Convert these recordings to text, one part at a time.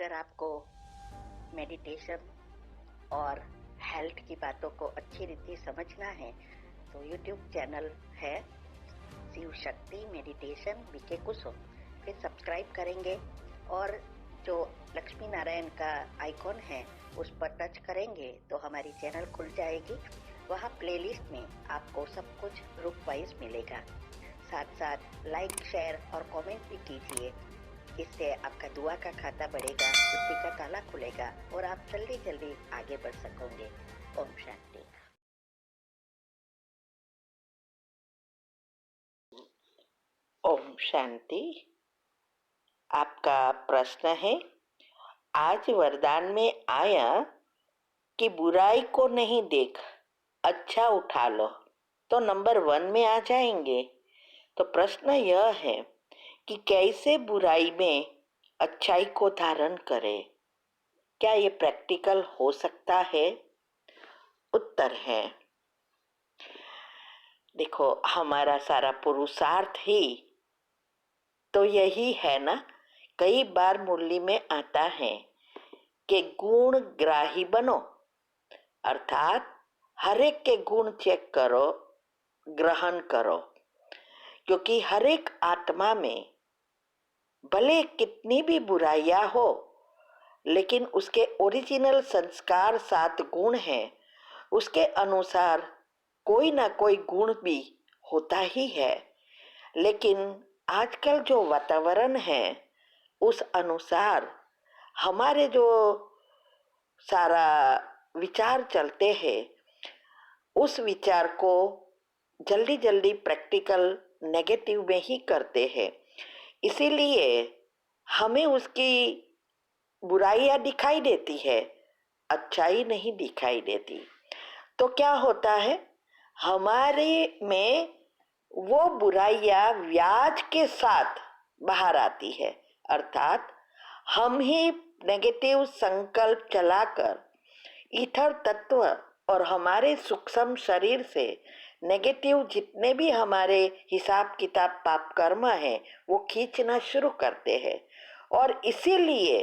अगर आपको मेडिटेशन और हेल्थ की बातों को अच्छी रीति समझना है तो यूट्यूब चैनल है शिव शक्ति मेडिटेशन बीके कुसुम, फिर सब्सक्राइब करेंगे और जो लक्ष्मी नारायण का आइकॉन है उस पर टच करेंगे तो हमारी चैनल खुल जाएगी। वहाँ प्लेलिस्ट में आपको सब कुछ ग्रुप वाइज मिलेगा। साथ साथ लाइक, शेयर और कमेंट भी कीजिए। इससे आपका दुआ का खाता बढ़ेगा, बुद्धि का ताला खुलेगा और आप जल्दी जल्दी आगे बढ़ सकोगे। ओम शांति। ओम शांति। आपका प्रश्न है, आज वरदान में आया कि बुराई को नहीं देख अच्छा उठा लो तो नंबर 1 में आ जाएंगे। तो प्रश्न यह है कि कैसे बुराई में अच्छाई को धारण करें, क्या ये प्रैक्टिकल हो सकता है? उत्तर है, देखो हमारा सारा पुरुषार्थ ही तो यही है ना। कई बार मुरली में आता है कि गुण ग्राही बनो, अर्थात हर एक के गुण चेक करो, ग्रहण करो, क्योंकि हर एक आत्मा में भले कितनी भी बुराइयां हो लेकिन उसके ओरिजिनल संस्कार 7 गुण हैं, उसके अनुसार कोई ना कोई गुण भी होता ही है। लेकिन आजकल जो वातावरण है उस अनुसार हमारे जो सारा विचार चलते हैं उस विचार को जल्दी जल्दी प्रैक्टिकल नेगेटिव में ही करते हैं। इसीलिए हमें उसकी बुराइयां दिखाई देती है, अच्छाई नहीं दिखाई देती। तो क्या होता है, हमारे में वो बुराइयां व्याज के साथ बाहर आती है, अर्थात हम ही नेगेटिव संकल्प चलाकर ईथर तत्व और हमारे सूक्ष्म शरीर से नेगेटिव जितने भी हमारे हिसाब किताब पाप कर्म है वो खींचना शुरू करते हैं और इसीलिए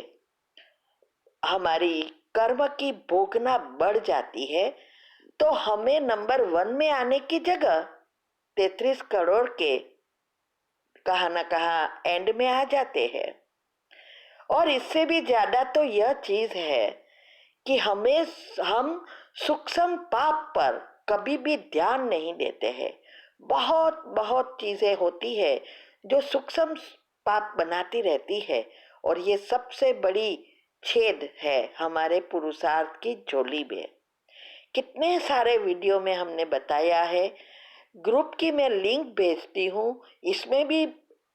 हमारी कर्म की भोगना बढ़ जाती है। तो हमें नंबर 1 में आने की जगह 33 करोड़ के कहा न कहा एंड में आ जाते हैं। और इससे भी ज्यादा तो यह चीज है कि हम सूक्ष्म पाप पर कभी भी ध्यान नहीं देते हैं। बहुत बहुत चीजें होती है जो सूक्ष्म पाप बनाती रहती है और ये सबसे बड़ी छेद है हमारे पुरुषार्थ की झोली में। कितने सारे वीडियो में हमने बताया है, ग्रुप की मैं लिंक भेजती हूँ, इसमें भी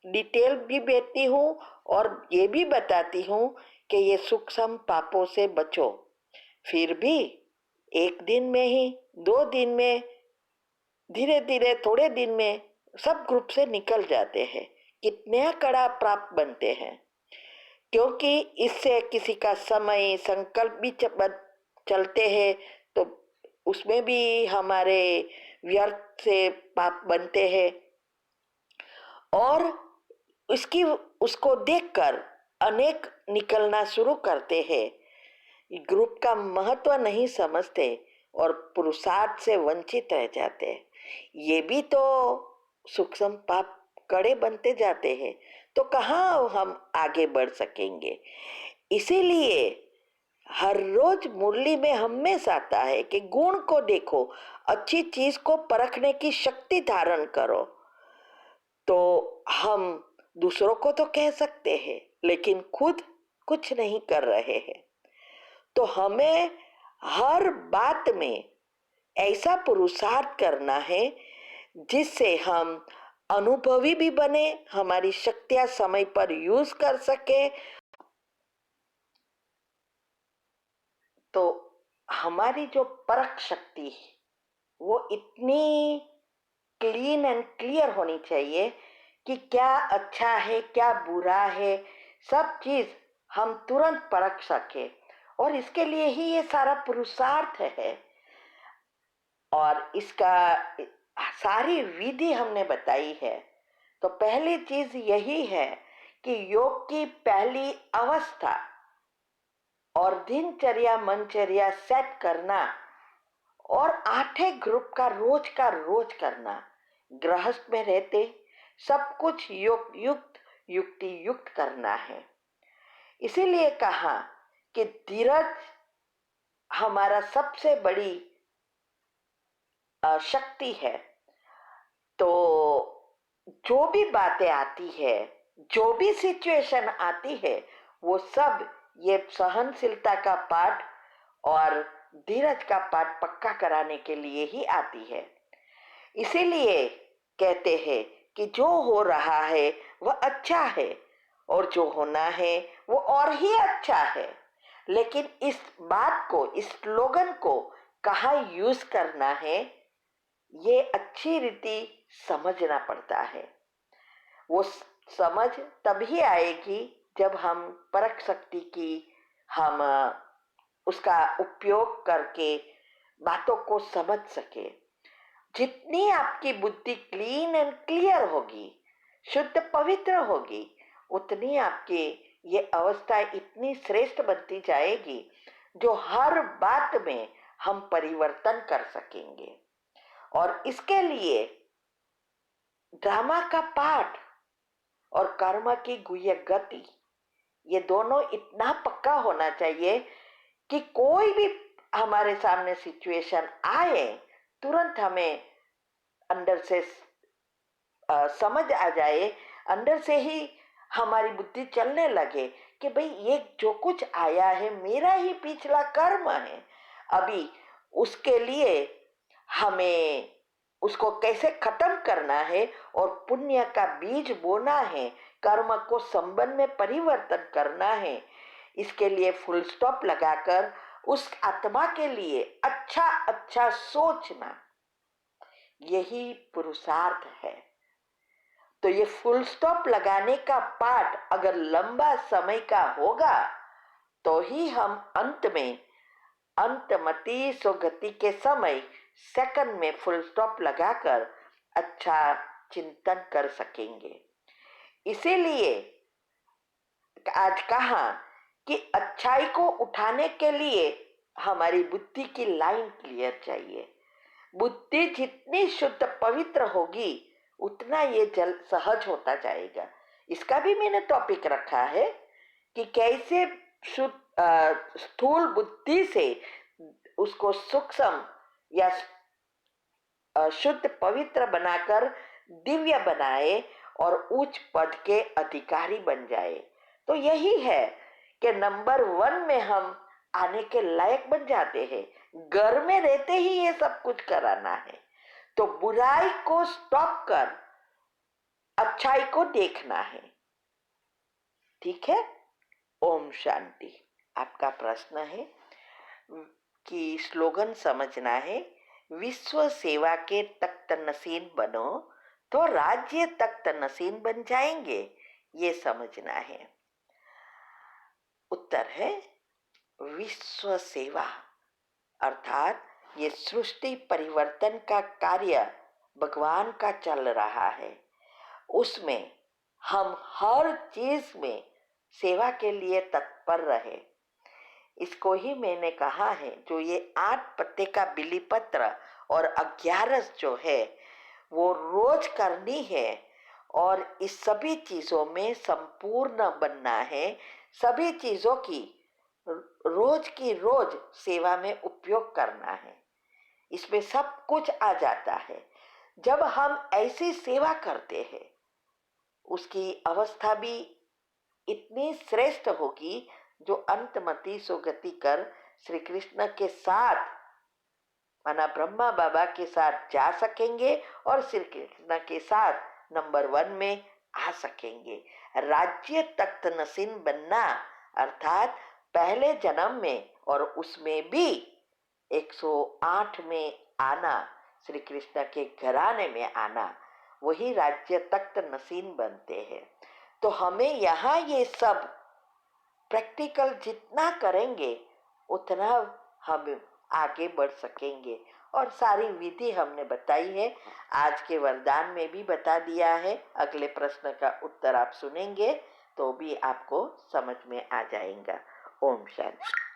डिटेल भी भेजती हूँ और ये भी बताती हूँ कि ये सूक्ष्म पापों से बचो। फिर भी एक दिन में ही, 2 दिन में, धीरे धीरे थोड़े दिन में सब ग्रुप से निकल जाते हैं। कितने कड़ा प्राप्त बनते हैं, क्योंकि इससे किसी का समय संकल्प भी चलते हैं तो उसमें भी हमारे व्यर्थ से पाप बनते हैं और उसको देखकर अनेक निकलना शुरू करते हैं। ग्रुप का महत्व नहीं समझते और पुरुषार्थ से वंचित रह जाते हैं। ये भी तो सूक्ष्म पाप कड़े बनते जाते हैं, तो कहाँ हम आगे बढ़ सकेंगे। इसीलिए हर रोज मुरली में हमेशा आता है कि गुण को देखो, अच्छी चीज को परखने की शक्ति धारण करो। तो हम दूसरों को तो कह सकते हैं लेकिन खुद कुछ नहीं कर रहे हैं। तो हमें हर बात में ऐसा पुरुषार्थ करना है जिससे हम अनुभवी भी बने, हमारी शक्तियां समय पर यूज कर सके। तो हमारी जो परख शक्ति है वो इतनी क्लीन एंड क्लियर होनी चाहिए कि क्या अच्छा है क्या बुरा है, सब चीज हम तुरंत परख सके। और इसके लिए ही ये सारा पुरुषार्थ है और इसका सारी विधि हमने बताई है। तो पहली चीज यही है कि योग की पहली अवस्था और दिनचर्या मनचर्या सेट करना और 8 ग्रुप का रोज करना। गृहस्थ में रहते सब कुछ युक्ति युक्त करना है। इसीलिए कहा कि धीरज हमारा सबसे बड़ी शक्ति है। तो जो भी बातें आती है, जो भी सिचुएशन आती है, वो सब ये सहनशीलता का पाठ और धीरज का पाठ पक्का कराने के लिए ही आती है। इसीलिए कहते हैं कि जो हो रहा है वह अच्छा है और जो होना है वो और ही अच्छा है। लेकिन इस बात को, इस स्लोगन को कहाँ यूज करना है, ये अच्छी रीति समझना पड़ता है। वो समझ तभी आएगी जब हम परख शक्ति की हम उसका उपयोग करके बातों को समझ सके। जितनी आपकी बुद्धि क्लीन एंड क्लियर होगी, शुद्ध पवित्र होगी, उतनी आपकी ये अवस्था इतनी श्रेष्ठ बनती जाएगी जो हर बात में हम परिवर्तन कर सकेंगे। और इसके लिए ड्रामा का पाठ और कर्म की गुह्य गति, ये दोनों इतना पक्का होना चाहिए कि कोई भी हमारे सामने सिचुएशन आए, तुरंत हमें अंदर से समझ आ जाए, अंदर से ही हमारी बुद्धि चलने लगे कि भाई ये जो कुछ आया है मेरा ही पिछला कर्म है। अभी उसके लिए हमें उसको कैसे खत्म करना है और पुण्य का बीज बोना है, कर्म को संबंध में परिवर्तन करना है। इसके लिए फुल स्टॉप लगाकर उस आत्मा के लिए अच्छा अच्छा सोचना, यही पुरुषार्थ है। तो ये फुल स्टॉप लगाने का पाठ अगर लंबा समय का होगा तो ही हम अंत में अंतमति सुगति के समय सेकंड में फुल स्टॉप लगाकर अच्छा चिंतन कर सकेंगे। इसीलिए आज कहा कि अच्छाई को उठाने के लिए हमारी बुद्धि की लाइन क्लियर चाहिए। बुद्धि जितनी शुद्ध पवित्र होगी उतना ये जल सहज होता जाएगा। इसका भी मैंने टॉपिक रखा है कि कैसे स्थूल बुद्धि से उसको सूक्ष्म या शुद्ध पवित्र बनाकर दिव्य बनाए और उच्च पद के अधिकारी बन जाए। तो यही है कि नंबर 1 में हम आने के लायक बन जाते हैं। घर में रहते ही ये सब कुछ कराना है, तो बुराई को स्टॉप कर अच्छाई को देखना है। ठीक है, ओम शांति। आपका प्रश्न है कि स्लोगन समझना है, विश्व सेवा के तख्त नसीन बनो तो राज्य तख्त नसीन बन जाएंगे, ये समझना है। उत्तर है विश्व सेवा, अर्थात ये सृष्टि परिवर्तन का कार्य भगवान का चल रहा है, उसमें हम हर चीज में सेवा के लिए तत्पर रहे। इसको ही मैंने कहा है, जो ये 8 पत्ते का बिली पत्र और 11 जो है वो रोज करनी है और इस सभी चीजों में संपूर्ण बनना है। सभी चीजों की रोज सेवा में उपयोग करना है। इसमें सब कुछ आ जाता है। जब हम ऐसी सेवा करते हैं उसकी अवस्था भी इतनी श्रेष्ठ होगी जो अंतमति सुगति कर श्री कृष्ण के साथ माना ब्रह्मा बाबा के साथ जा सकेंगे और श्री कृष्ण के साथ नंबर 1 में आ सकेंगे। राज्य तख्त नसीन बनना अर्थात पहले जन्म में और उसमें भी 108 में आना, श्री कृष्ण के घराने में आना, वही राज्य तख्त नसीन बनते हैं। तो हमें यहाँ ये सब प्रैक्टिकल जितना करेंगे उतना हम आगे बढ़ सकेंगे। और सारी विधि हमने बताई है, आज के वरदान में भी बता दिया है। अगले प्रश्न का उत्तर आप सुनेंगे तो भी आपको समझ में आ जाएगा। ओम शांति।